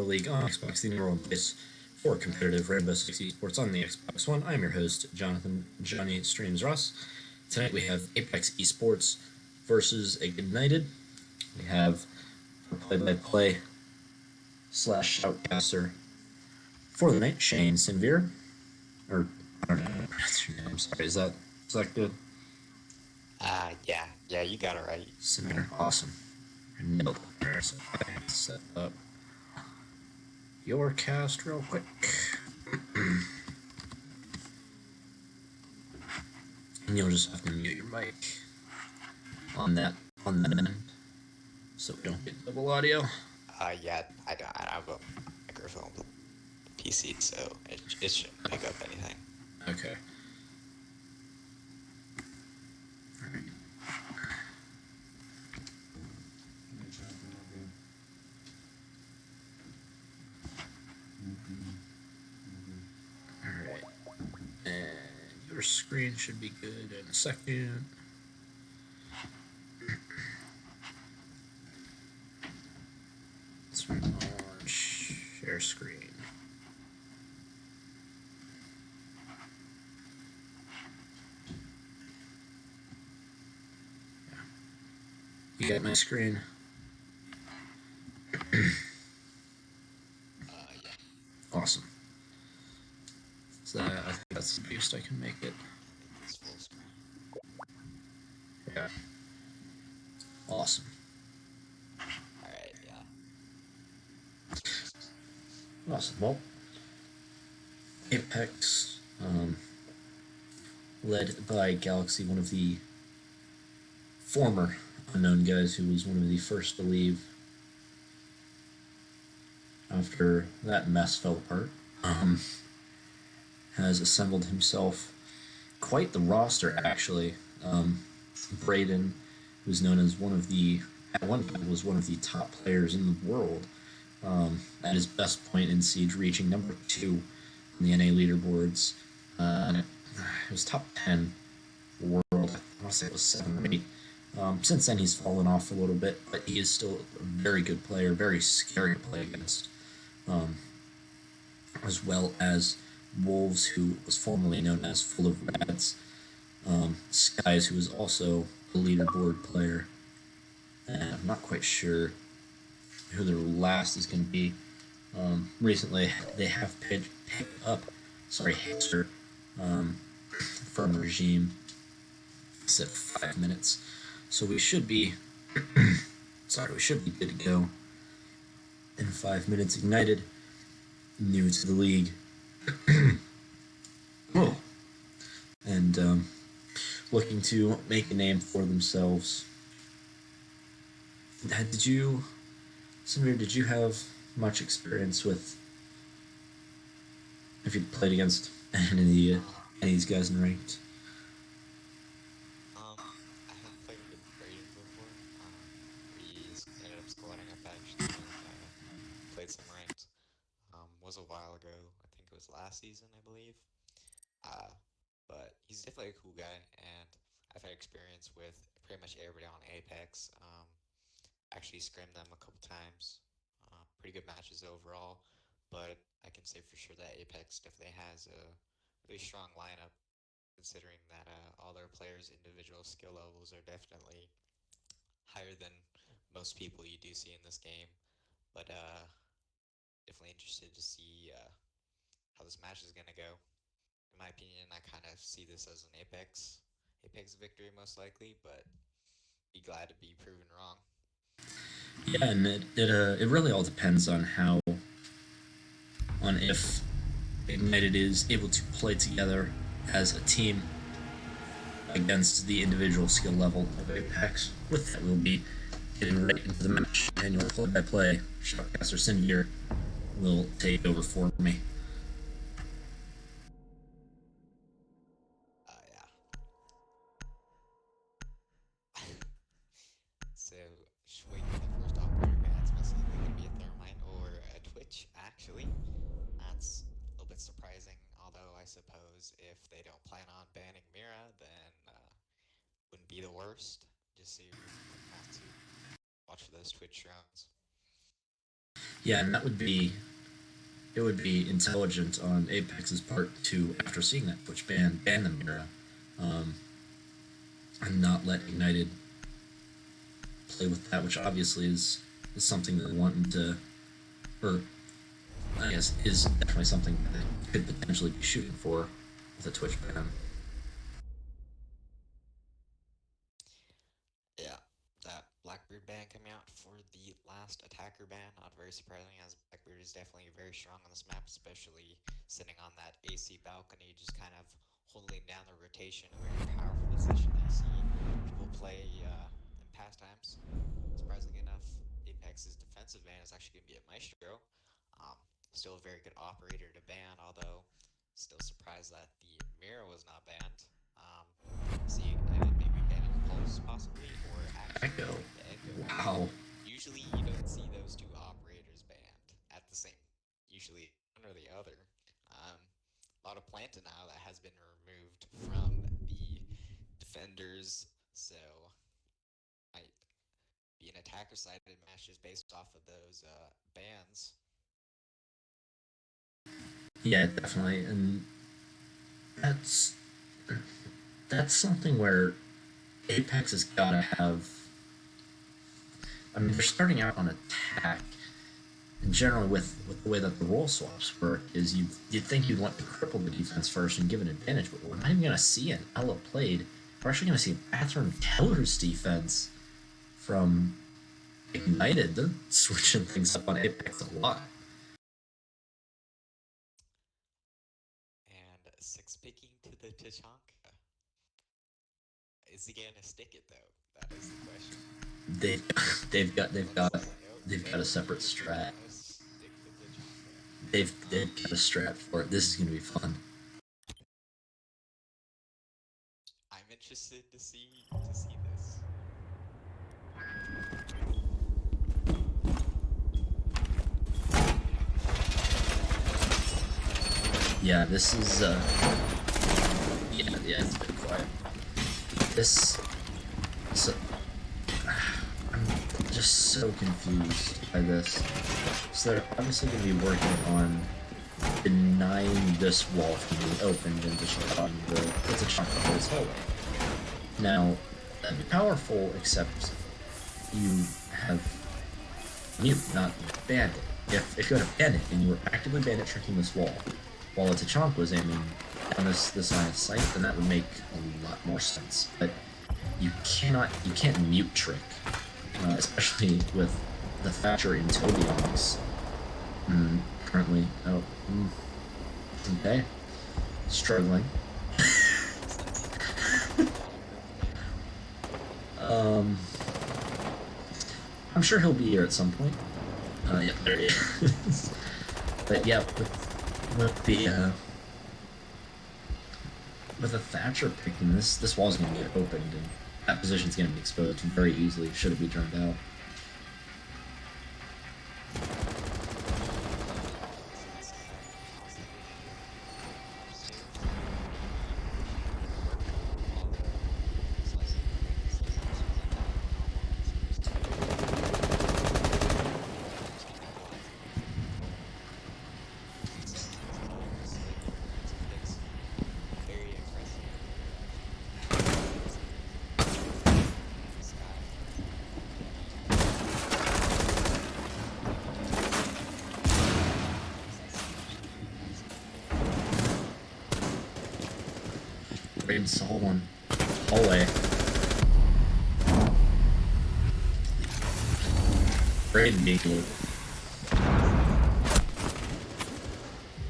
League on Xbox, the number one place for competitive Rainbow Six esports on the Xbox One. I'm your host, Johnny Streams Ross. Tonight we have Apex Esports versus Ignited. We have play-by-play slash shoutcaster for the night, Shane Sinvir. Or, I don't know how to pronounce your name. Sorry, is that good? Yeah, you got it right. Sinvir, awesome. Nailed it. So I have to set up your cast real quick. And you'll just have to mute your mic on that end, so we don't get double audio. Yeah, I have a microphone PC, so it shouldn't pick up anything. Okay. Alright. Alright. And your screen should be good in a second. Let's turn on share screen. Yeah. You got my screen? Yeah. Awesome. So I think that's the best I can make it. It's full screen. Yeah. Awesome. Alright, yeah. Awesome. Well, Apex, led by Galaxy, one of the former unknown guys who was one of the first to leave after that mess fell apart, has assembled himself quite the roster, actually. Braden, who's known as at one point was one of the top players in the world, at his best point in Siege, reaching number 2 in the NA leaderboards. It was top 10 world. I want to say it was 7 or 8. Since then, he's fallen off a little bit, but he is still a very good player, very scary to play against. As well as Wolves, who was formerly known as Full of Rats. Skies, who is also a leaderboard player. And I'm not quite sure who their last is going to be. Recently, they have picked up, Hipster, from Regime. Set 5 minutes. So we should be, we should be good to go in 5 minutes. Ignited, new to the league. Oh. And looking to make a name for themselves. Samir, did you have much experience with, if you'd played against any of these guys in ranked? I have played with Braden before. We ended up squatting up actually and played some ranked. Was a while ago. I think it was last season, I believe. But he's definitely a cool guy, and I've had experience with pretty much everybody on Apex. Actually scrimmed them a couple times. Pretty good matches overall, but I can say for sure that Apex definitely has a really strong lineup, considering that all their players' individual skill levels are definitely higher than most people you do see in this game. But definitely interested to see how this match is gonna go. In my opinion, I kind of see this as an Apex victory most likely, but be glad to be proven wrong. Yeah, and it really all depends on if Ignited is able to play together as a team against the individual skill level of Apex. With that, we'll be getting right into the match. Annual play-by-play Shoutcaster Sinvir will take over for me. Yeah. So, just waiting for the first operator ban. It's most likely going to be a Thermite or a Twitch, actually. That's a little bit surprising, although I suppose if they don't plan on banning Mira, then wouldn't be the worst. Just so you wouldn't have to watch for those Twitch rounds. Yeah, and that would be it would be intelligent on Apex's part to, after seeing that Twitch ban the Mira, um, and not let Ignited play with that, which obviously is something they're wanting to, or I guess is definitely something that they could potentially be shooting for with a Twitch ban. Yeah, that Blackbeard ban coming out for the last attacker ban, not very surprising, as Blackbeard is definitely very strong on this map, especially sitting on that AC balcony, just kind of holding down the rotation, a very powerful position that you see people play in past times. Surprisingly enough, Apex's defensive ban is actually going to be a Maestro. Um, Still a very good operator to ban, although still surprised that the Mira was not banned. Um, See Ignited maybe banning Pulse possibly, or actually Echo. the Echo. Wow. Usually you don't see those two operators banned at the same. Usually one or the other. A lot of Planta now that has been removed from the defenders, so might be an attacker-sided match just based off of those bans. Yeah, definitely, and that's that's something where Apex has got to have. I mean, they're starting out on attack, and generally with the way that the role swaps work, is you'd think you'd want to cripple the defense first and give an advantage, but we're not even going to see an Ella played. We're actually going to see a Bathroom Teller's defense from Ignited. They're switching things up on Apex a lot. And six picking to the Tachanka. Is he gonna stick it though? That is the question. They they've got they've Looks got like they've got okay, a separate he's strat. gonna stick the Tachanka. They've got a strat for it. This is going to be fun. I'm interested to see this. Yeah, this is yeah, it's a bit quiet. This so I'm just so confused by this. So they're obviously going to be working on denying this wall from being opened and just allowing the chunk of this hallway. Now, that'd be powerful, except you have mute, not bandit. If you had a bandit and you were actively bandit tricking this wall, while a Tachanka was aiming down this line of sight, then that would make a lot more sense. But you can't mute trick, especially with the Thatcher in Tobias currently. Oh, okay, struggling. Looks like he's gonna be getting moved in. Um, I'm sure he'll be here at some point. Yeah, there he is. But yeah, with the Thatcher picking this wall's gonna get opened and that position's gonna be exposed very easily should it be turned out. So this guy also here upstairs maybe pushing for purple, although looks like Ignited is also gonna die on normal as opposed to destabilizing it. So it's a whole slate of points of picks. Very impressive here. Looks like Sky Raiden saw one hallway. Raiden being blue.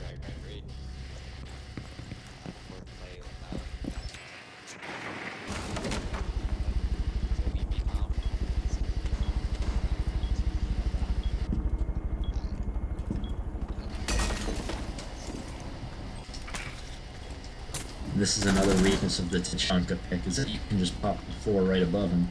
right, Raiden. Poor play allowing that Toby be off. He's gonna be into This is another weakness of the Tachanka pick, is that you can just pop the floor right above him.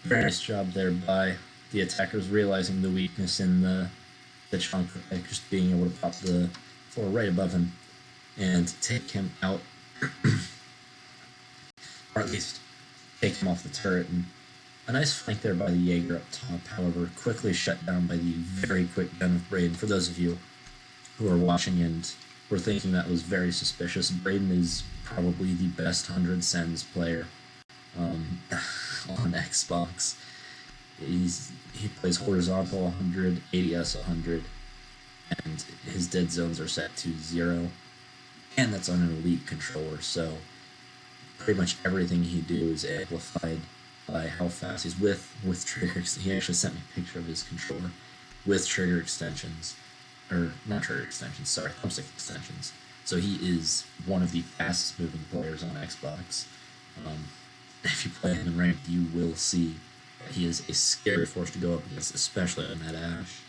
very nice job there by the attackers realizing the weakness in the chunk, just being able to pop the floor right above him and take him out, or at least take him off the turret. And a nice flank there by the Jaeger up top, however, quickly shut down by the very quick gun of Braden. For those of you who are watching and were thinking that was very suspicious, Braden is probably the best 100 Sens player on Xbox. He plays horizontal 100, ADS 100, and his dead zones are set to 0, and that's on an elite controller, so pretty much everything he do is amplified by how fast he's with triggers. He actually sent me a picture of his controller with trigger extensions, or not trigger extensions, sorry, thumbstick extensions. So he is one of the fastest moving players on Xbox. If you play him in ranked, you will see that he is a scary force to go up against, especially on that Ash.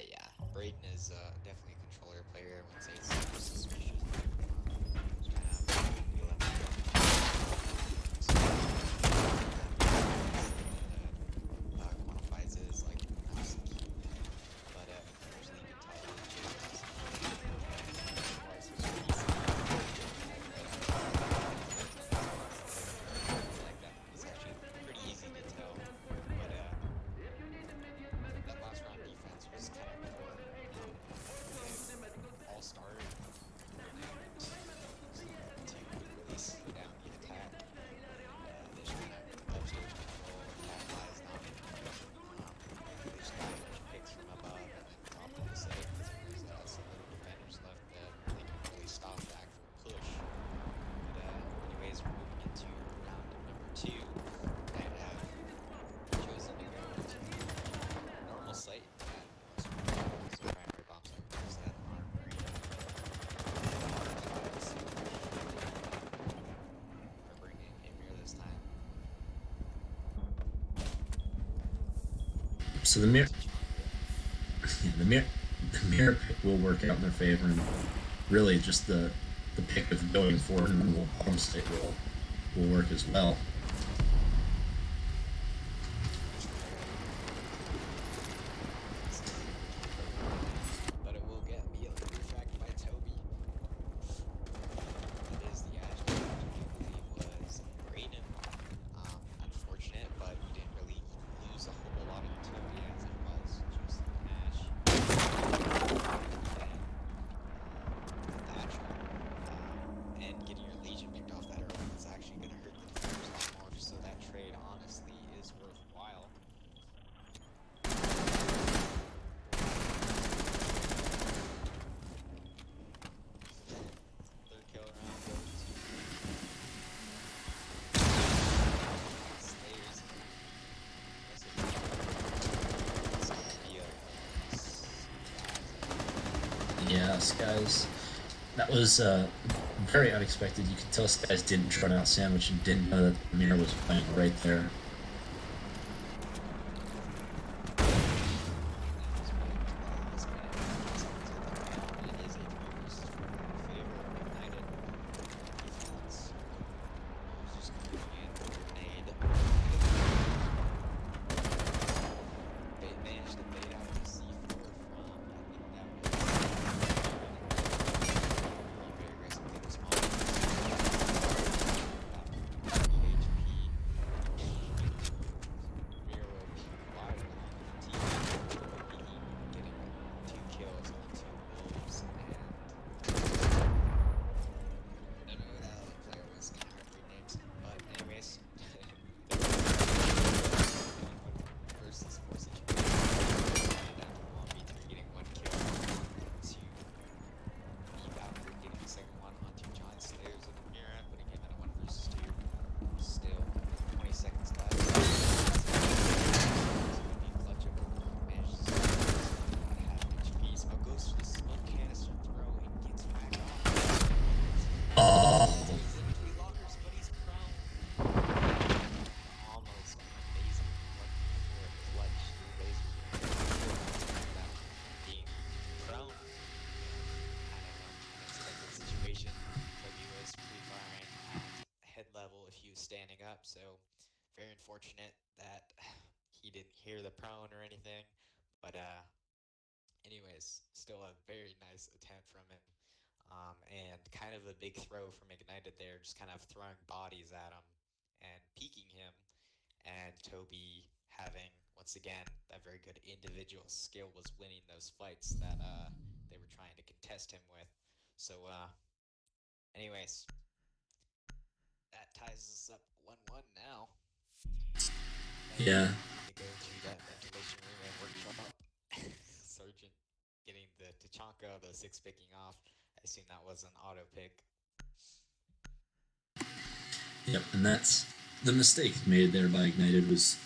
Yeah, Braden is definitely a controller player. I wouldn't say it's super suspicious. Just kind of feel him. So, that quantifies it as like obviously key. But usually you can tell that it's just otherwise it's pretty easy. Like that. It's actually pretty easy to tell. But that last round defense was kind of poor. They all started and started to really slow down the attack. They just kind of upstairs control and capitalized on it. They just got a bunch of picks from above and then dropped in the site because there was some little defenders left that they could really stop the actual push. But anyways, we're moving into round number 2 and have chosen to go to normal site at most so primary bomb site moves that aren't green. Let's see we're bringing Emir this time. So Moving into jungle. yeah, the mirror pick will work out in their favor, and really just the pick of going forward and normal bottom state will work as well. But it will get immediately retracted by Toby. That is the Ash damage, I believe was Braden. Unfortunate, but you didn't really lose a whole lot of utility as it was just an Ash. And Thatcher. And getting your Legion picked off that early is actually going to hurt the defenders a lot more, so that trade honestly is worthwhile. Third kill round goes to Slayers. It's gonna be a Yeah, Skies. That was very unexpected. You could tell Skies didn't run out sandwich and didn't know that the mirror was playing right there. standing up. So very unfortunate that he didn't hear the prone or anything. But anyways, still a very nice attempt from him. And kind of a big throw from Ignited there, just kind of throwing bodies at him and peeking him. And Toby having, once again, that very good individual skill was winning those fights that they were trying to contest him with. So, anyways, that ties us up 1-1 now. And Yeah, we need to go to that ventilation room and workshop. Sergeant getting the Tachanka, the six picking off. I assume that was an auto pick. yep, and that's the mistake made there by Ignited was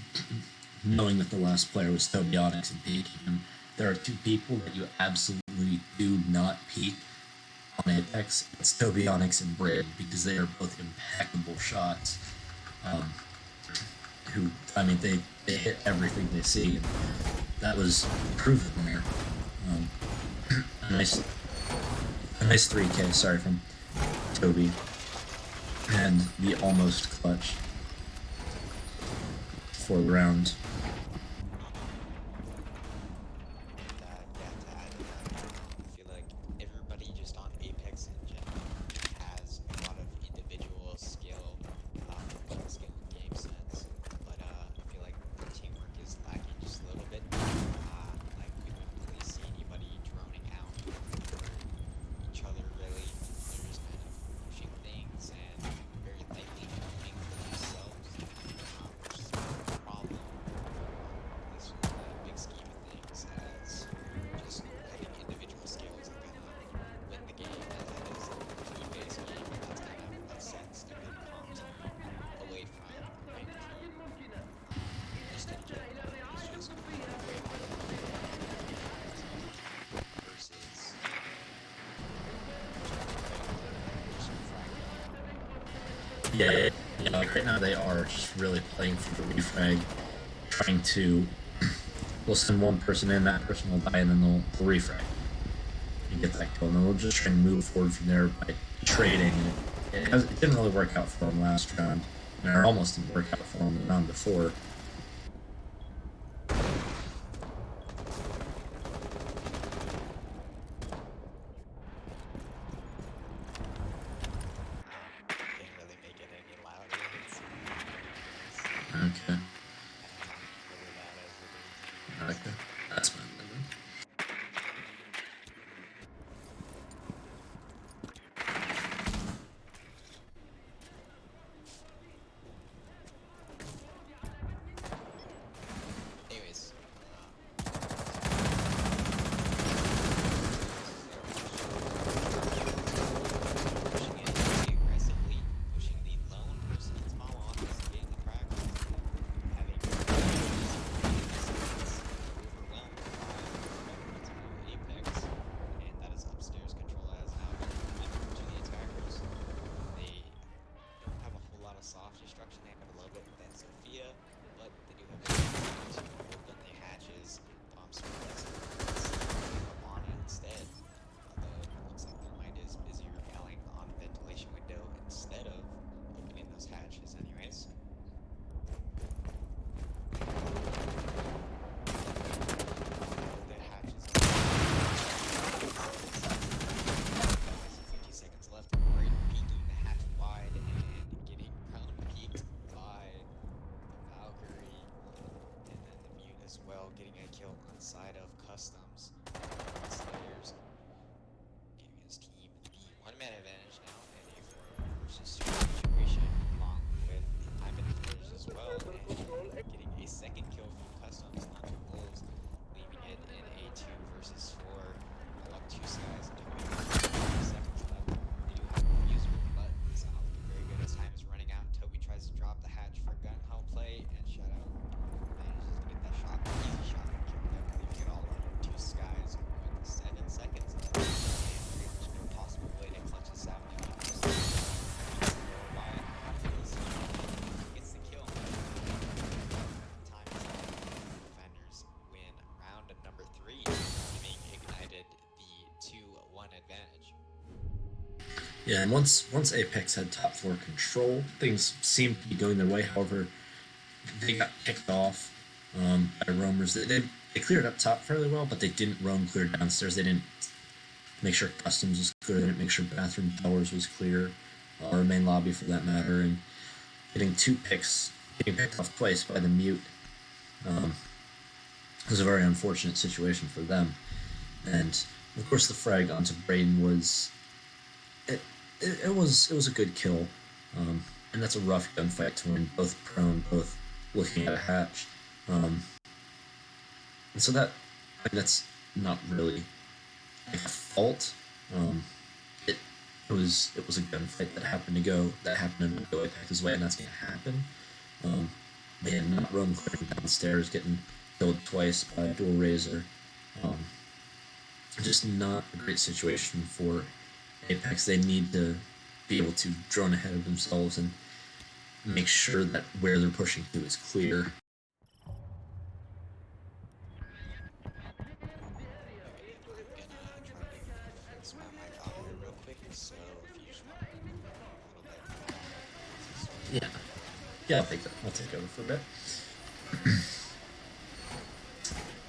knowing that the last player was Toby Onyx and peeking him. There are two people that you absolutely do not peek on Apex. It's Toby Onyx and Braid because they are both impeccable shots. Um, who, I mean, they hit everything they see. And that was proven there. Um, a nice, a nice 3K. Sorry from Toby, and the almost clutch for the round. And yeah, to add to that, I feel like everybody just on Apex in general has a lot of individual skill, coaching skill, and game sense. But I feel like the teamwork is lacking just a little bit. Like we don't really see anybody droning out for each other really. They're just kind of pushing things and very lightly droning for themselves, which is kind of a problem. At least in the big scheme of things, as just having individual skills are gonna win the game, as it is a team-based game, and that's kind of what sets a good comp team away from a ranked team. Just in general, it's just way harder to win in a ranked team versus just ranked and just fragging out. Yeah, yeah, like right now they are just really playing for the refrag, trying to. We'll send one person in, that person will die, and then they'll refrag and get that kill. And then they'll just try and move forward from there by trading. It didn't really work out for them last round, or almost didn't work out for them the round before. Can't really make it any louder. It's ridiculous. Okay, Really loud as it is, okay, anyways. that's fine. Anyways, so this is our first pushing it very aggressively, pushing the lone person in small office, getting the cracks, having seconds overwhelmed by the team of Apex, and that is upstairs control has now been given to the attackers. They don't have a whole lot of soft destruction. They have a little bit with that Sophia, but they do have the ability to open the hatches. Bomb spreads and Lana instead. Although it looks like their mind is busy repelling on a ventilation window instead of opening those hatches anyways. The hatches guys, 50 seconds left. Right, peeking the hatch wide and getting prone peeked by the Valkyrie, and then the Mute as well, getting a kill on side of Customs. Slayers giving his team the one-man advantage now in a 4 versus 2 situation, along with the time advantage as well, and getting a second kill from Customs onto Wolves, leaving it in a 2 versus 4 along two skies until we have 30 seconds left. They do have a diffuser, but it's not looking very good as time is running out. Toby tries to drop the hatch for gun hell play, and Shadow manages to get that shot, easy shotgun kill there, leaving it all under two skies with 7 seconds Yeah, and once Apex had top floor control, things seemed to be going their way. However, they got kicked off by roamers. They cleared up top fairly well, but they didn't roam clear downstairs. They didn't make sure customs was clear. They didn't make sure bathroom towers was clear, or main lobby for that matter. And getting two picks, getting picked off twice by the mute, um, was a very unfortunate situation for them. And of course, the frag onto Braden was it was a good kill, and that's a rough gunfight to win. Both prone, both looking at a hatch, and so that's not really like a fault. Um, it it was a gunfight that happened to go Apex's way, and that's gonna happen. Um, they had not roam clearing downstairs, getting killed twice by a dual razor. Um, just not a great situation for Apex. They need to be able to drone ahead of themselves and make sure that where they're pushing to is clear. Okay, I'm gonna try to fix my mic audio real quick, so if you just want to repeat a little bit as I start. Yeah, yeah, I'll take over for a bit.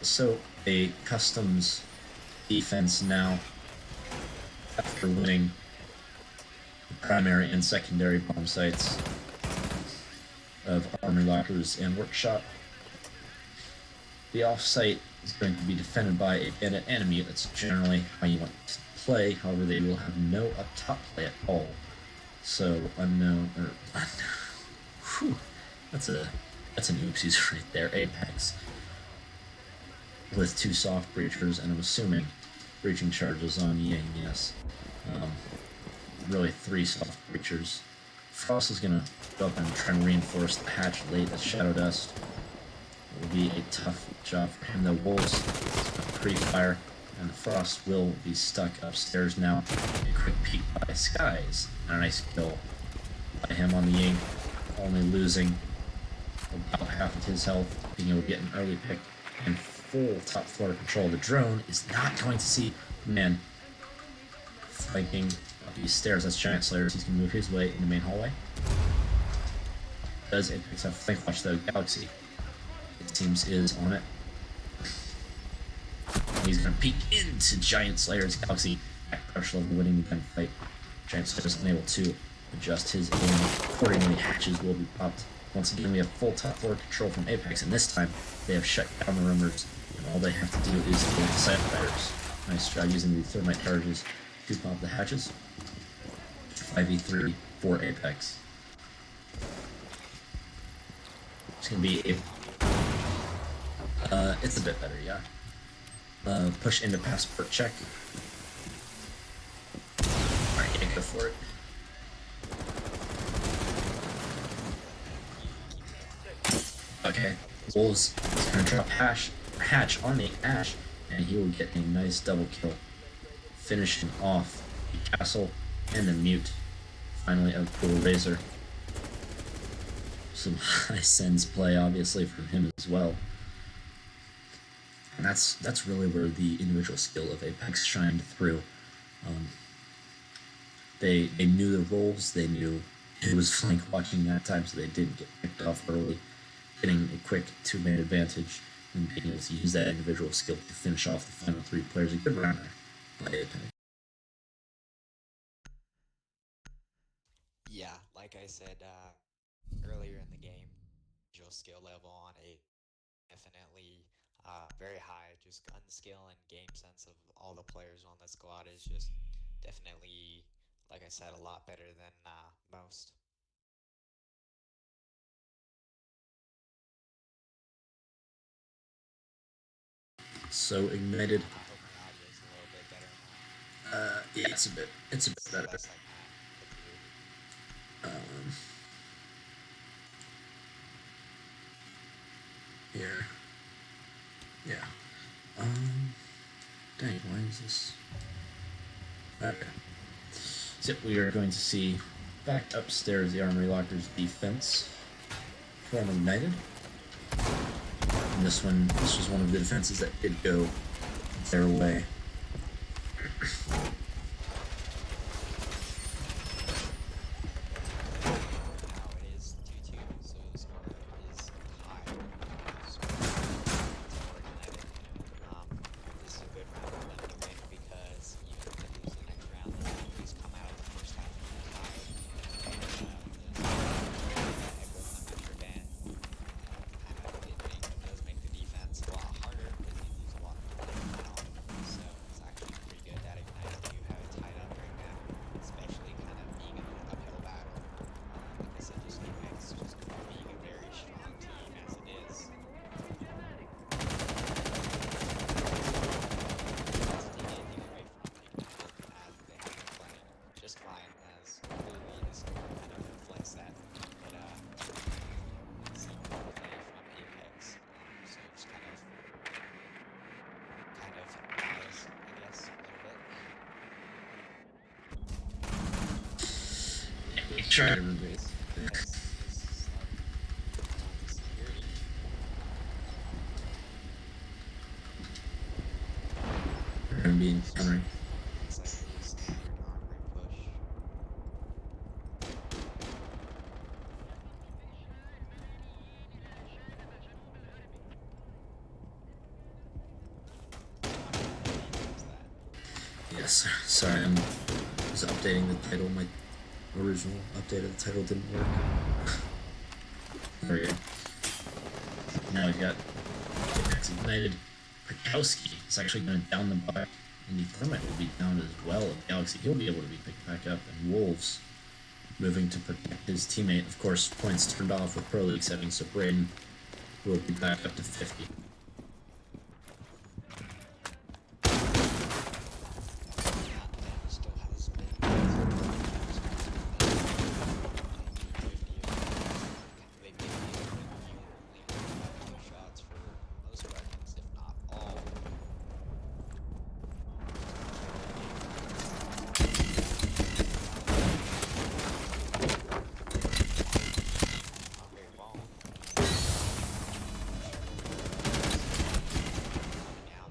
So a customs defense now, after winning the primary and secondary bomb sites of armory lockers and workshop. The offsite is going to be defended by an enemy. That's generally how you want to play. However, they will have no up top play at all. So unknown or whew, that's an oopsies right there. Apex with two soft breachers, and I'm assuming breaching charges on Ying. Yes, um, really three soft breachers. Frost is gonna go up and try and reinforce the hatch late as Shadow Dust. It will be a tough job for him. The Wolves pre-fire, and Frost will be stuck upstairs now. A quick peek by Skies, and a nice kill by him on the Ying, only losing about half of his health, being able to get an early pick and full top floor control. The drone is not going to see man flanking up these stairs. That's Giant Slayers. He's going to move his way in the main hallway. Does Apex have flank watch though? Galaxy, it seems, is on it. He's going to peek into Giant Slayer's Galaxy at crush level, winning the gunfight. Giant Slayer's unable to adjust his aim accordingly. Hatches will be popped. Once again, we have full top floor control from Apex, and this time they have shut down the rumors, and all they have to do is kill the side fires. Nice job using the thermite charges to pop the hatches. 5v3 for Apex. It's gonna be it's a bit better, yeah. Push into passport check. Alright, yeah, go for it. Okay, Wolves is gonna drop hatch on the Ash, and he will get a nice double kill, finishing off the castle and the mute. Finally, a cool razor. Some high sense play, obviously, from him as well. And that's really where the individual skill of Apex shined through. They knew the roles, they knew it was flank watching that time, so they didn't get picked off early, getting a quick two-man advantage and being able to use that individual skill to finish off the final three players. A good round there by Apex. Yeah, like I said earlier in the game, individual skill level on a definitely very high. Just gun skill and game sense of all the players on the squad is just definitely, like I said, a lot better than most. So ignited. I hope my audio is a little bit better now. Yeah, it's a bit So better. that's like my computer. Um, Here, yeah. Dang, why is this? Okay. So we are going to see back upstairs the Armory Lockers defense from Ignited. And this was one of the defenses that did go their way. try to rebate. has started going to security. And being Just countering. looks like a standard armory push. And here comes that. Yes, sorry, I'm just updating the title. My original update of the title didn't work. There we go. Now we've got Ignited. Pakowski is actually going to down the buck, and the Thermite will be down as well. Galaxy, he'll be able to be picked back up, and Wolves moving to protect his teammate. Of course, points turned off with Pro League settings, so Braden will be back up to 50. Yeah, damage still has been responsible for that. Taking 50 of they maybe you only have 2 shots for most weapons, if not all. Okay, well, coming out,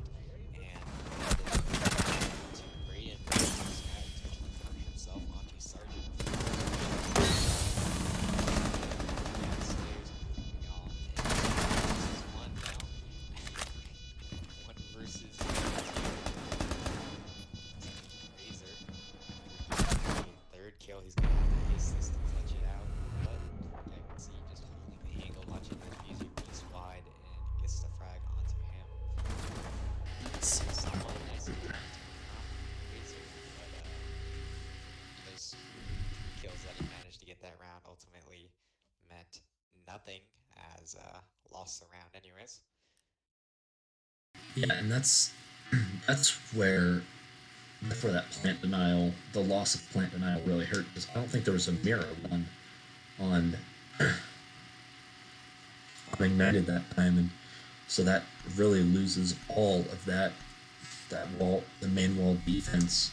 and to Braden, who's had to convert himself onto Sergeant. And Slaves moving on. Versus one now. One versus two. Razor looking for a third kill. He's gonna have to ace this to clutch it out. But I can see just holding the angle, watching the diffuser piece wide, and gets the frag onto him. Somewhat nice counter from Razor, but those 3 kills that he managed to get that round ultimately meant nothing, as lost the round anyways. Yeah, and that's where that plant denial, the loss of plant denial, really hurt, because I don't think there was a mirror one on Ignited that time, and so that really loses all of that wall, the main wall defense,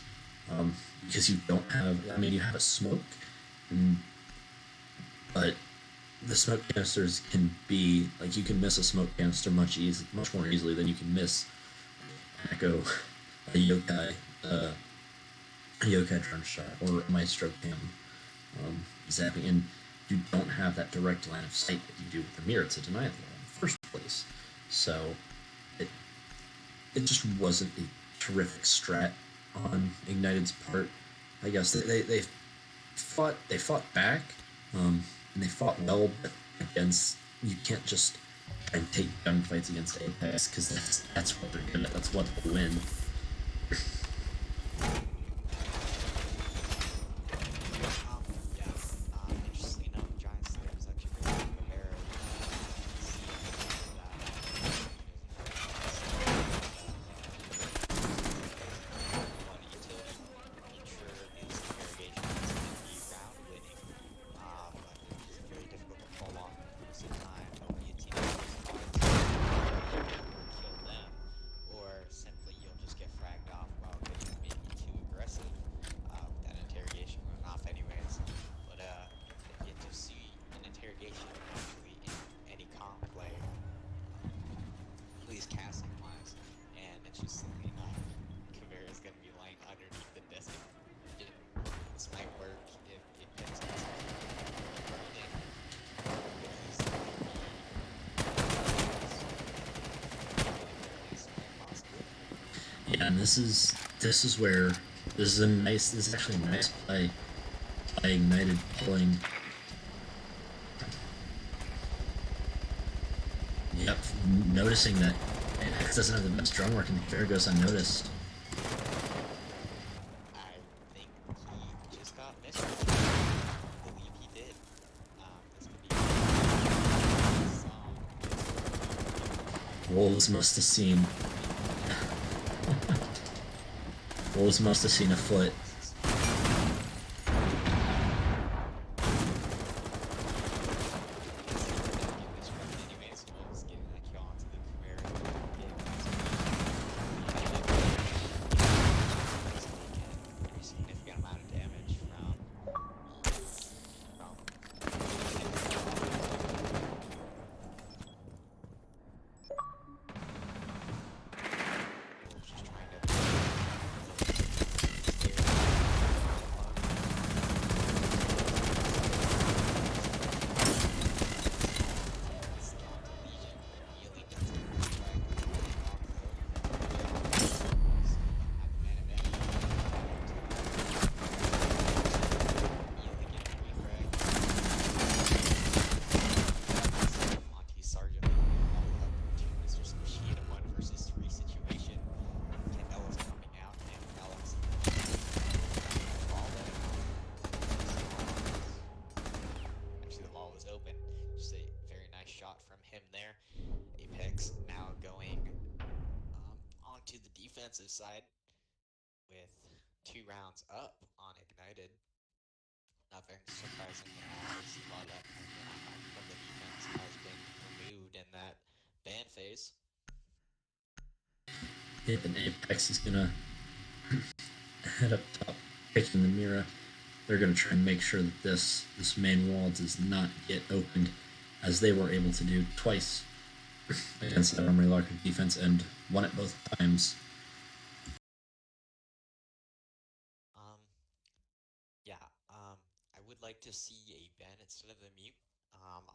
because you don't have. I mean, you have a smoke, and, but the smoke canisters can be like, you can miss a smoke canister much more easily than you can miss Echo, a uh, yokai drum shot, or a maestro cam, zapping, and you don't have that direct line of sight that you do with the mirror to deny the wall in the first place. So it it just wasn't a terrific strat on Ignited's part. I guess they fought back, and they fought well, but against, you can't just try and take gunfights against Apex, because that's what they're good at. That's what they win. Yeah. Interestingly enough, Giant Slayer was actually playing Caveira. You can see that he was very aggressive one utility. Made sure his interrogation was going to be round winning, but it was very difficult to pull off most of the time. There'll be a teammate who's going to or kill them, or simply you'll just get fragged off while getting maybe too aggressive with that interrogation going off anyways. But I get to see an interrogation actually in any comp play, at least casting wise. And interestingly enough, Kavera is going to be lying underneath the desert. This might work if it gets executed. Braden could easily be a very nice play possibly. Yeah, and this is where this is actually a nice play by Ignited, pulling. Yep, noticing that it doesn't have the best drum work, and the fair goes unnoticed. I think he just got missed. I believe he did. This could be a song. Wolves must have seen Wolves must have seen a foot. to the defensive side with 2 rounds up on Ignited. Not very surprising as a lot of that from the defense has been removed in that ban phase. Yeah, and Apex is gonna head up top, picking the Mira. They're gonna try and make sure that this main wall does not get opened, as they were able to do twice against that Armory Larkin defense and won it both times. Um, yeah, I would like to see a ban instead of the mute.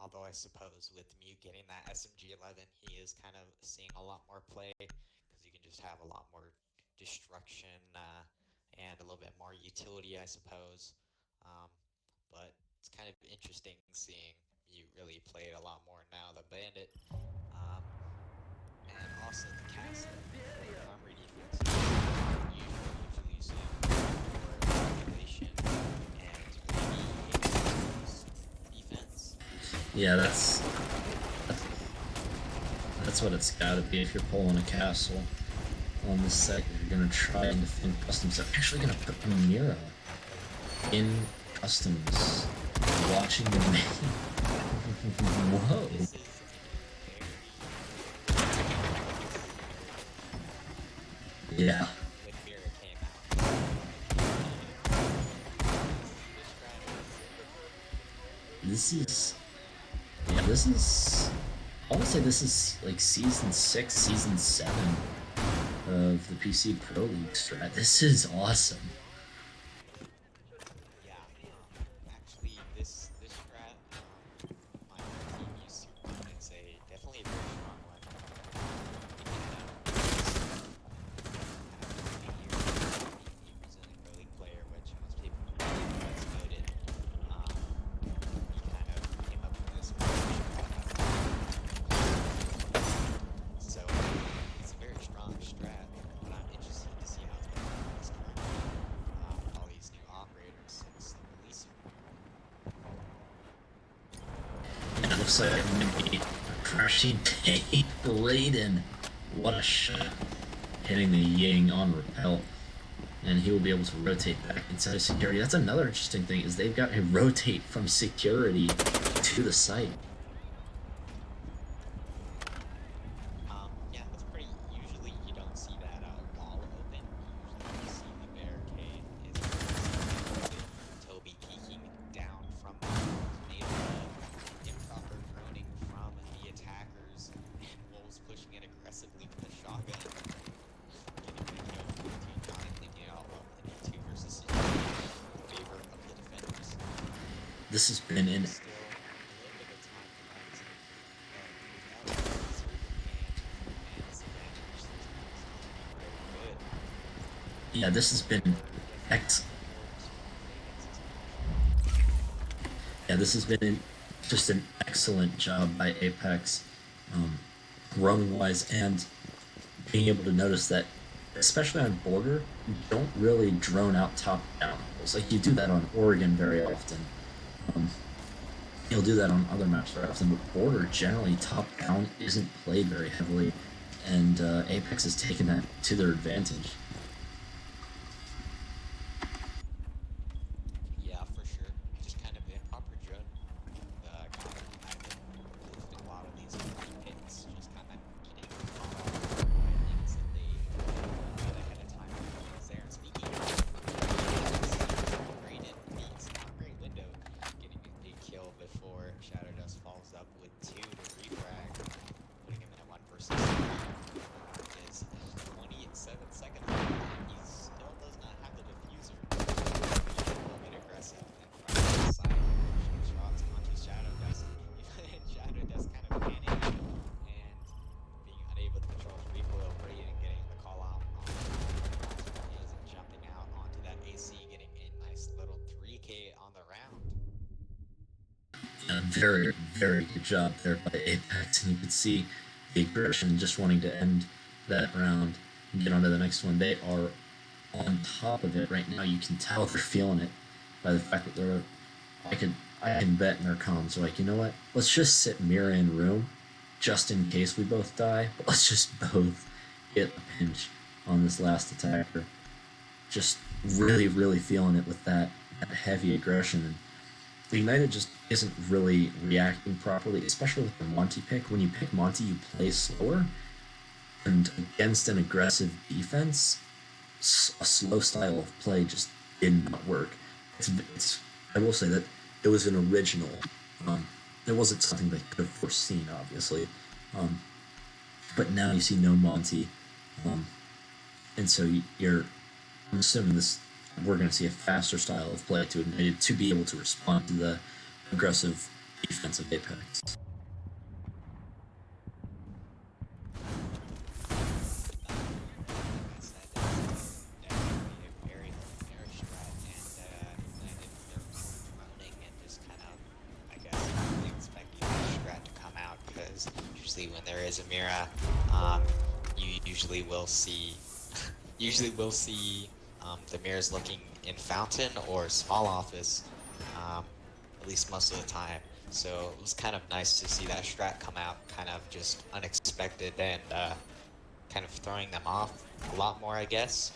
Although I suppose with mute getting that SMG 11, he is kind of seeing a lot more play because you can just have a lot more destruction and a little bit more utility, I suppose. Um, but it's kind of interesting seeing mute really play it a lot more now. The bandit. Um, and also the castle for the armory defense is very unusual. Usually you see a lot more manipulation and maybe Apex's defense. Yeah, that's what it's got to be if you're pulling a castle on this set. You're gonna try and defend customs. They're actually gonna put Mira in customs, watching the main. Whoa. This is a very this is a very interesting strat. Yeah, When Mira came out, this strat is this very is old. yeah, this is. I want to say this is like season 6, season 7 of the PC Pro League strat. This is awesome. Yeah, actually, this strat, my team used to run. It's a definitely a very strong one. If you have a 20-year brazilian Pro League player, which most people believe was noted, um, he kind of came up with this strat out of so it's a very strong strat, but I'm interested to see how it's been utilized currently with all these new operators since the release of Mira. And it looks like maybe a crashing tape Bladen. What a shot. Hitting the Ying on repel. And he will be able to rotate back inside of security. That's another interesting thing, is they've got a rotate from security to the site. Yeah, that's pretty. Usually, you don't see that wall open. You usually just see the barricade is previously open with Toby peeking down from that. It's made of improper droning from the attackers, and Wolves pushing in aggressively with a shotgun, getting the kill for the team. Johnny thinking out well in a two versus situation in favor of the defenders. This has been There's an still a little bit of time left, but without a diffuser and this advantage, this map is looking very good. yeah, this has been Definitely ex looking forward to play against this matchup. yeah, this has been just an excellent job by Apex, roaming wise, and being able to notice that, especially on border, you don't really drone out top down. It's like you do that on Oregon very often. Um, you'll do that on other maps very often, but border generally top down isn't played very heavily, and Apex has taken that to their advantage. Yeah, for sure. Just kind of improper drone kind of with a lot of these early picks, just kind of getting caught off guard by things that they did ahead of time with drones there. And speaking of drones, Braden beats not great window, getting a kill before Shadow Dust follows up with two to refrag, putting him in a 1 versus 3 on his 27-second hold, and he still does not have the diffuser. Being a little bit aggressive in front of the site, pushing shots onto Shadow Dust, and Shadow Dust kind of panicking and being unable to control his recoil. Braden getting the call out on his jumping out onto that AC, getting a nice little 3K on the round. Yeah, very, very good job there by Apex, and you could see the aggression just wanting to end that round and get on to the next one. They are on top of it right now. You can tell they're feeling it by the fact that they're. I could I can bet in their comms. They're like, you know what? Let's just sit Mira in room, just in case we both die. But let's just both get a pinch on this last attacker. Just really, really feeling it with that heavy aggression. And the United just isn't really reacting properly, especially with the Monty pick. When you pick Monty, you play slower, and against an aggressive defense, a slow style of play just did not work. It's I will say that it was an original. Um, it wasn't something they could have foreseen, obviously. Um, but now you see no Monty, um, and so you're. I'm assuming this we're going to see a faster style of play to admit to be able to respond to the aggressive defensive Apex. Like I said, it's definitely a very familiar strat, and United they're sort of droning and just kind of, I guess, probably expecting that strat to come out because usually when there is a Mira, you usually will see the mirrors looking in fountain or small office, um, at least most of the time. So it was kind of nice to see that strat come out, kind of just unexpected and kind of throwing them off a lot more, I guess.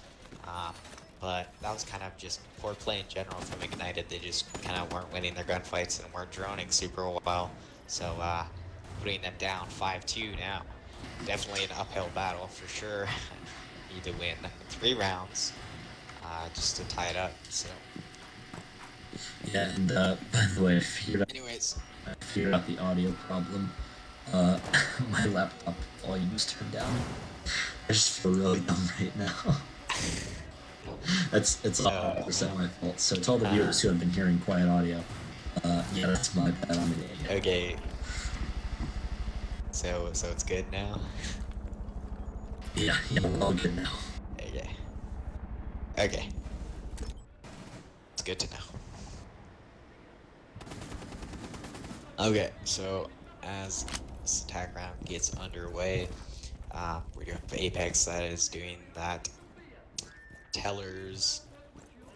Um, but that was kind of just poor play in general from Ignited. They just kind of weren't winning their gunfights and weren't droning super well. So putting them down 5-2 now. Definitely an uphill battle for sure. Need to win 3 rounds just to tie it up. So, Yeah, and by the way, anyways, I figured out the audio problem. Uh, my laptop volume is turned down. I just feel really dumb right now. It's so 100% my fault. So to all the uh, viewers who have been hearing quiet audio, yeah, that's my bad. I'm an idiot. okay, so it's good now. Yeah, yeah, we're all good now. Okay, okay, it's good to know. Okay, so as this attack round gets underway, we have Apex that is doing that tellers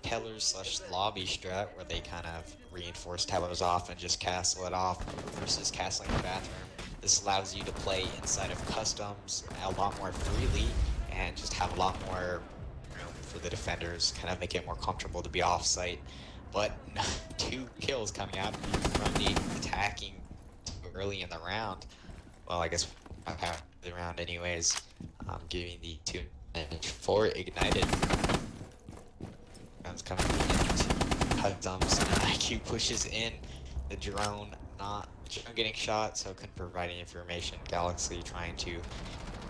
tellers slash lobby strat where they kind of reinforce tellers off and just castle it off versus castling the bathroom. This allows you to play inside of customs a lot more freely and just have a lot more room for the defenders, kind of make it more comfortable to be off site. But 2 kills coming out from the attacking too early in the round. Well, I guess half the round anyways, giving the 2 advantage for Ignited. Rounds coming into customs. IQ pushes in the drone, not drone getting shot, so couldn't provide any information. Galaxy trying to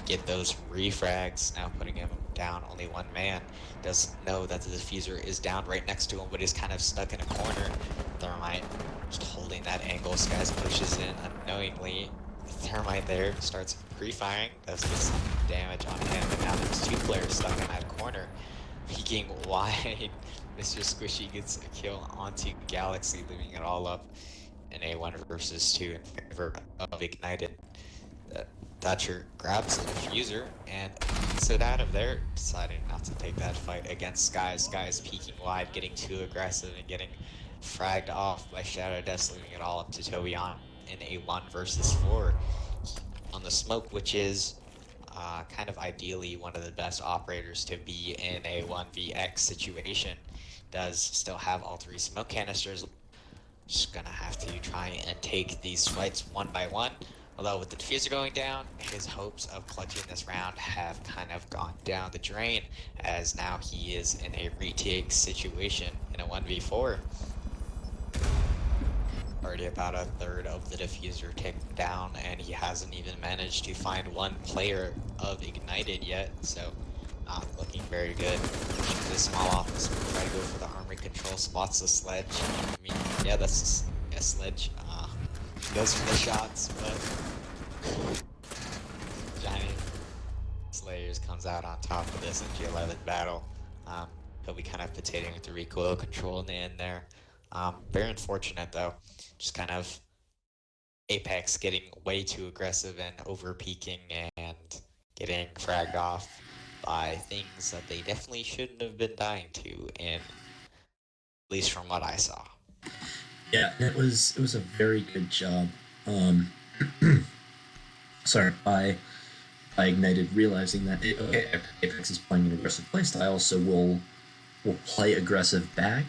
get those refrags, now putting him down. Only 1 man. Does know that the diffuser is down right next to him, but he's kind of stuck in a corner. Thermite just holding that angle. Skies pushes in unknowingly. Thermite there starts pre-firing, does get some damage on him, and now there's 2 players stuck in that corner. Peeking wide, Mr. Squishy gets a kill onto Galaxy, leaving it all up in a 1 versus 2 in favor of Ignited. Thatcher grabs the diffuser and gets it out of there, deciding not to take that fight against Skies. Skies peeking wide, getting too aggressive and getting fragged off by Shadow Death, leaving it all up to Tobion in a 1 versus 4 on the smoke, which is kind of ideally one of the best operators to be in a 1vx situation. Does still have all 3 smoke canisters. Just gonna have to try and take these fights one by one. Although with the diffuser going down, his hopes of clutching this round have kind of gone down the drain, as now he is in a retake situation in a 1v4. Already about a third of the diffuser taken down, and he hasn't even managed to find 1 player of Ignited yet, so not looking very good. The small office will try to go for the armory control, spots the sledge. I mean, yeah, that's a sledge. Goes for the shots, but Giant Slayers comes out on top of this in G11 battle. He'll be kind of potatoing with the recoil control in the end there. Very unfortunate though. Just kind of Apex getting way too aggressive and over peaking and getting fragged off by things that they definitely shouldn't have been dying to, and at least from what I saw. Yeah, it was a very good job. Um, sorry, by by Ignited realizing that okay, Apex is playing an aggressive playstyle, so we'll play aggressive back.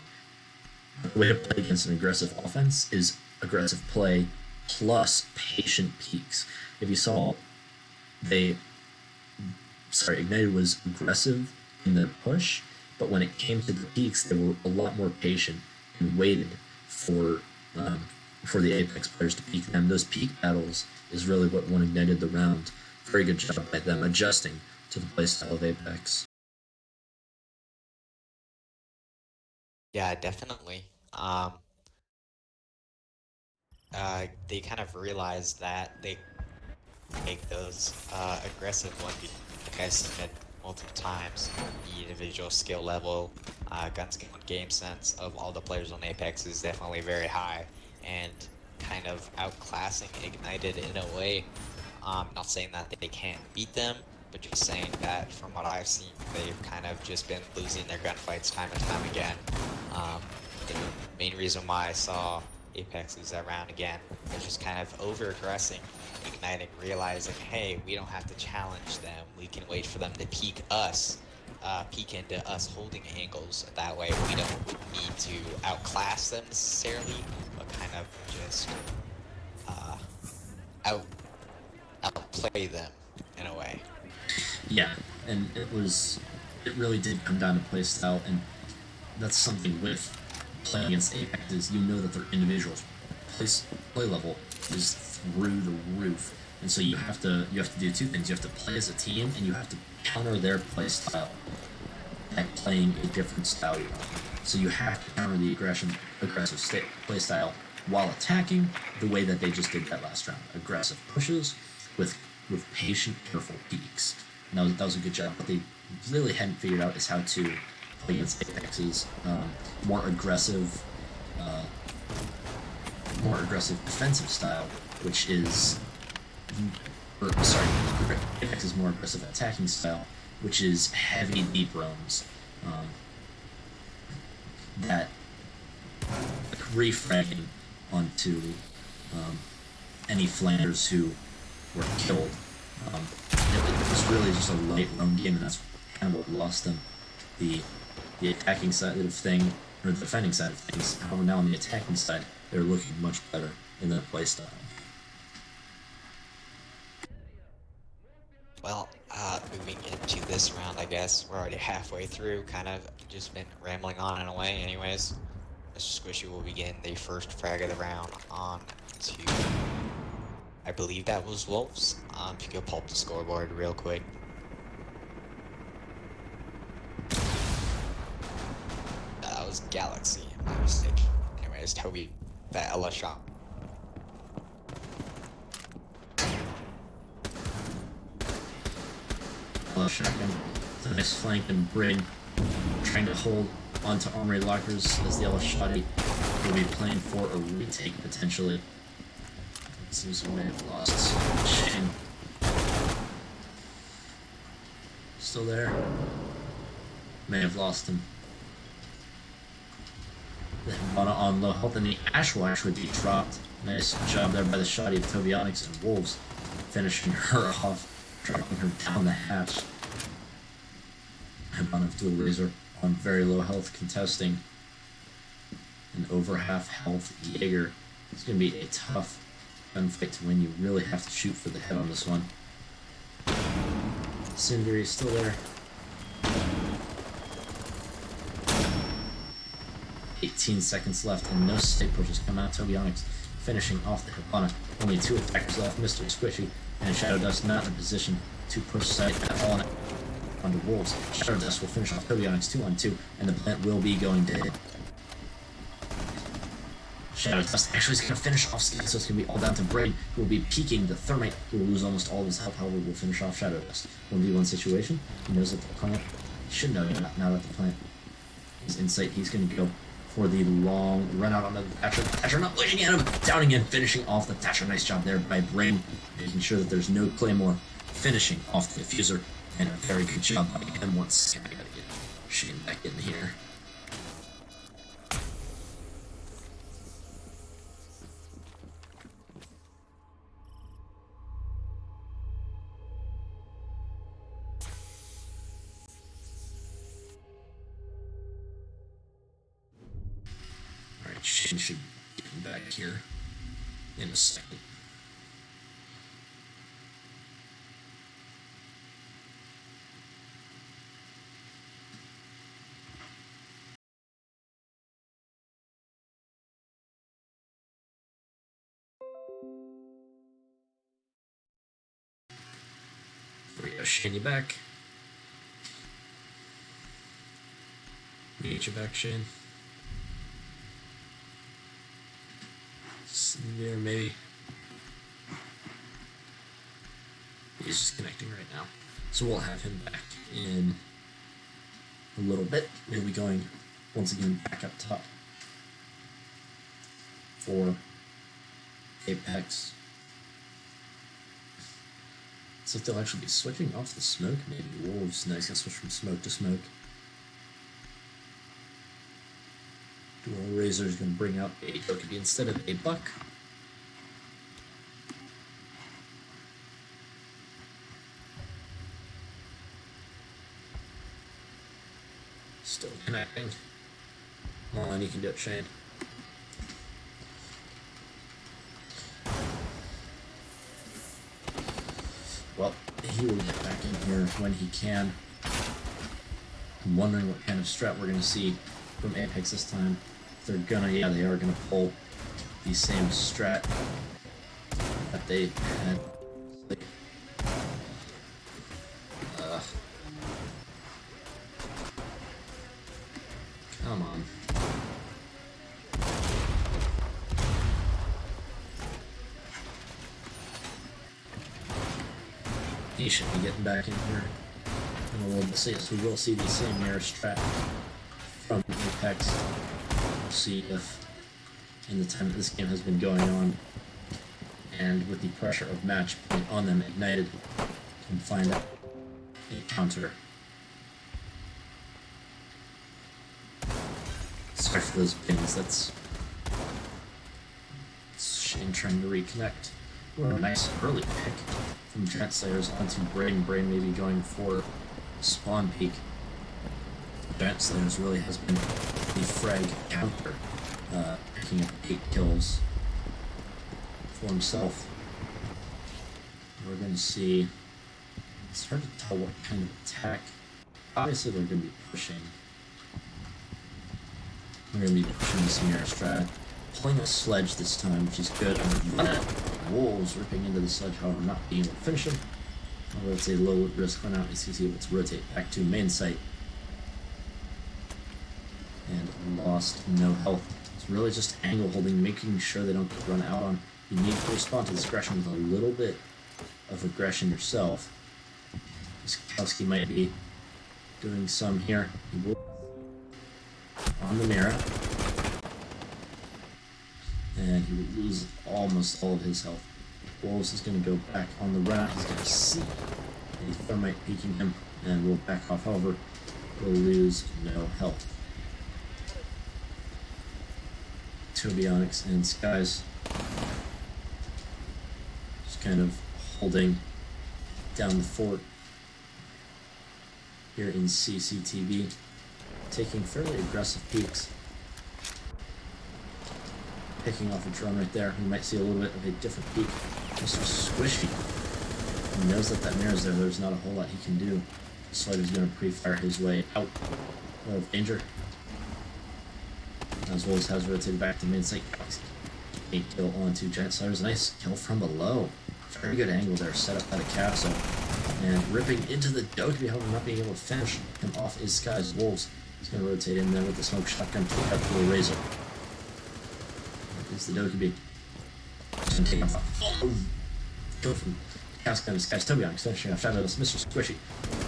The way to play against an aggressive offense is aggressive play plus patient peaks. If you saw, they Ignited was aggressive in the push, but when it came to the peaks, they were a lot more patient and waited for um, for the Apex players to peak them. Those peak battles is really what won Ignited the round. Very good job by them adjusting to the playstyle of Apex. Yeah, definitely. They kind of realized that they take those aggressive 1v, like I said multiple times, the individual skill level, gun skill and game sense of all the players on Apex is definitely very high, and kind of outclassing Ignited in a way. Not saying that they can't beat them, but just saying that from what I've seen, they've kind of just been losing their gunfights time and time again. Um, the main reason why I saw Apex lose that round again was just kind of over-aggressing, igniting, realizing, hey, we don't have to challenge them. We can wait for them to peek us, peek into us holding angles. That way we don't need to outclass them necessarily, but kind of just uh, out outplay them in a way. Yeah, and it really did come down to playstyle, and that's something with playing against Apex is you know that their individual play level is through the roof, and so you have to do two things. You have to play as a team, and you have to counter their play style by playing a different style. So you have to counter the aggressive play style while attacking the way that they just did that last round. Aggressive pushes with patient, careful peaks. And that was a good job. What they really hadn't figured out is how to play against Apex's more aggressive, uh, defensive style, which is, Apex's more aggressive attacking style, which is heavy deep roams. Um, that refragging onto um, any flanders who were killed. It was really just a light roam game, and that's kind of what lost them. The the attacking side of thing, or the defending side of things. However, now on the attacking side, they're looking much better in their playstyle. Well, moving into this round, I guess we're already halfway through. Kind of just been rambling on in a way. Anyways, Mr. Squishy will begin the first frag of the round on to, I believe that was Wolves. If you could pull up the scoreboard real quick. That was Galaxy, my mistake. Anyways, Toby, that Ella shot. Shotgun, the nice flank and bring, trying to hold onto armory lockers as the yellow shotty will be playing for a retake potentially. It seems we may have lost Shane. Still there. May have lost him. The Hibana on low health, and the Ash will actually be dropped. Nice job there by the shotty of Tobionics, and Wolves finishing her off, dropping her down the hatch. Hibana dual laser on very low health, contesting an over half health Jaeger. It's going to be a tough gunfight to win. You really have to shoot for the head on this one. Cinder is still there. 18 seconds left, and no state pushes come out. Tobionics finishing off the Hibana. Only 2 attackers left, Mr. Squishy and Shadow Dust not in a position to push site at all onto Wolves. Shadow Dust will finish off Tobionics 2-on-2, and the plant will be going to hit. Shadow Dust actually is going to finish off Skin, so it's going to be all down to Brain, who will be peeking the Thermite, who will lose almost all of his health, however, will finish off Shadow Dust. 1v1 situation. He knows that the plant, he should know now that the plant is in sight. He's going to go for the long run out on the Thatcher. Thatcher not pushing at him, downing and finishing off the Thatcher. Nice job there by Brain, making sure that there's no Claymore, finishing off the Diffuser, and a very good job by him once. I gotta get Shane back in here. Shane should get him back here in a second. There we go, Shane, you back. Get you back, Shane. There, maybe. He's just connecting right now. So we'll have him back in a little bit. We'll be going once again back up top for Apex. So they'll actually be switching off the smoke, maybe. Wolves, nice, gonna switch from smoke to smoke. Dual Razor is going to bring out a Dokkaebi instead of a Buck. Still connecting. Come on, you can do it, Shane. Well, he will get back in here when he can. I'm wondering what kind of strat we're going to see from Apex this time. They're gonna, yeah, they are gonna pull the same strat that they had. Come on. He should be getting back in here in a little bit. So yes, we will see the same mirror strat from Apex. We'll see if in the time that this game has been going on and with the pressure of match point on them ignited, can find out a counter. Sorry for those pings, that's Shane trying to reconnect. What a nice early pick from Giant Slayers onto Brain. Brain maybe going for spawn peak. Giant Slayers really has been the frag counter, picking up 8 kills for himself. We're going to see, it's hard to tell what kind of attack. Obviously they're going to be pushing. They're going to be pushing the Sierra strat. Pulling a sledge this time, which is good. Wolves ripping into the sledge, however, not being able to finish him. Although it's a low risk run out, as you see, let's rotate back to main site. And lost no health. It's really just angle holding, making sure they don't get run out on. You need to respond to this aggression with a little bit of aggression yourself. Skowski might be doing some here. He will on the mirror. And he would lose almost all of his health. Wolves is going to go back on the run. He's going to see a thermite peeking him and will back off. However, will lose no health. Tobionics and Skies just kind of holding down the fort here in CCTV, taking fairly aggressive peeks. Picking off a drone right there. You might see a little bit of a different peek. Mr. Squishy. He knows that mirror's there. There's not a whole lot he can do. Slider's going to pre-fire his way out of danger. As well as has rotated back to mid site. 8 kill onto Giant Slayers. Nice kill from below. Very good angle there, set up by the capsule. And ripping into the Dokkaebi, however, not being able to finish him off is Sky's Wolves. He's going to rotate in there with the smoke shotgun to pick up the Razor. It's the Dokkaebi. And taking off. Oh! Go from Chaos Gun to Sky's Tobionics, finishing off Shadowless Mr. Squishy.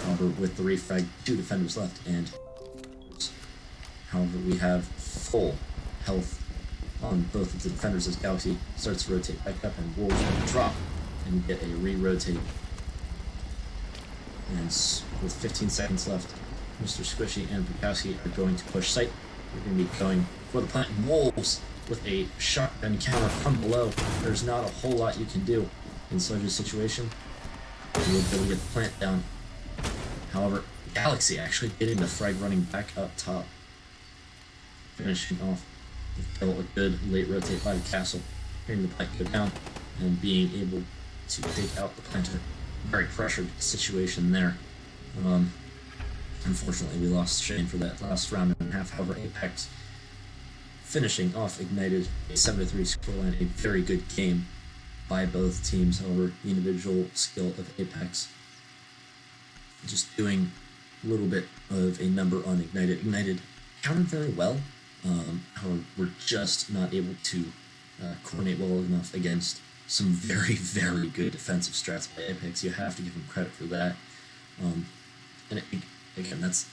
However, with the refrag, 2 defenders left, and however, we have full health on both of the defenders as Galaxy starts to rotate back up, and Wolves will drop and get a re-rotating. And with 15 seconds left, Mr. Squishy and Bukowski are going to push site. We're going to be going for the plant. Wolves with a shotgun counter from below. There's not a whole lot you can do in such a situation. You will be able to get the plant down. However, Galaxy actually getting the frag running back up top. Finishing off kill a good late rotate by the castle, hearing the pike go down, and being able to take out the planter. Very pressured situation there. Um, Unfortunately, we lost Shane for that last round and a half. However, Apex finishing off Ignited a 7-3 scoreline, a very good game by both teams. However, the individual skill of Apex just doing a little bit of a number on Ignited. Ignited countered very well. However, we're just not able to coordinate well enough against some very, very good defensive strats by Apex. You have to give them credit for that. And again, that's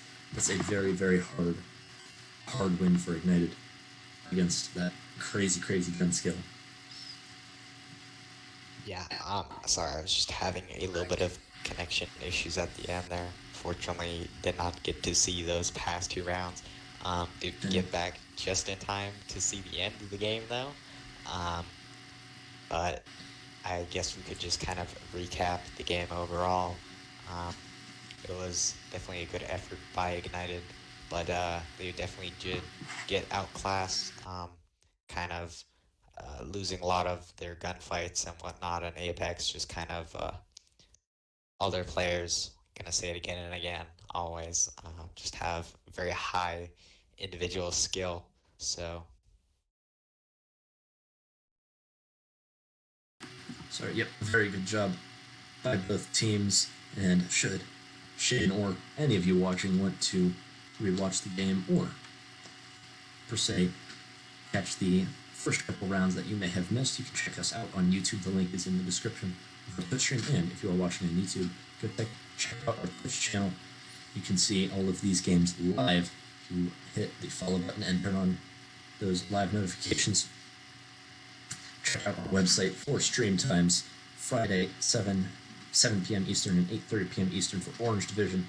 a very, very hard win for Ignited against that crazy, crazy gun skill. Yeah, sorry, I was just having a little bit of connection issues at the end there. Fortunately, did not get to see those past two rounds. Did And get back just in time to see the end of the game though. Um, but I guess we could just kind of recap the game overall. Um, it was definitely a good effort by Ignited, but they definitely did get outclassed, kind of losing a lot of their gunfights and whatnot, and Apex just kind of all their players, gonna say it again and again, always just have very high individual skill. So sorry, yep, very good job by both teams. And should Shane or any of you watching want to rewatch the game or, per se, catch the first couple rounds that you may have missed, you can check us out on YouTube. The link is in the description of our Twitch stream. And if you are watching on YouTube, go check out our Twitch channel. You can see all of these games live. If you hit the follow button and turn on those live notifications, check out our website for stream times. Friday, 7 p.m. Eastern and 8:30 p.m. Eastern for Orange Division,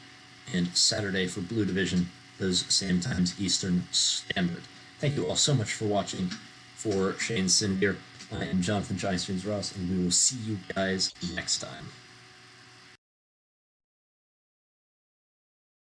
and Saturday for Blue Division, those same times Eastern Standard. Thank you all so much for watching. For Shane Sindir, I am Jonathan Johnstons Ross, and we will see you guys next time.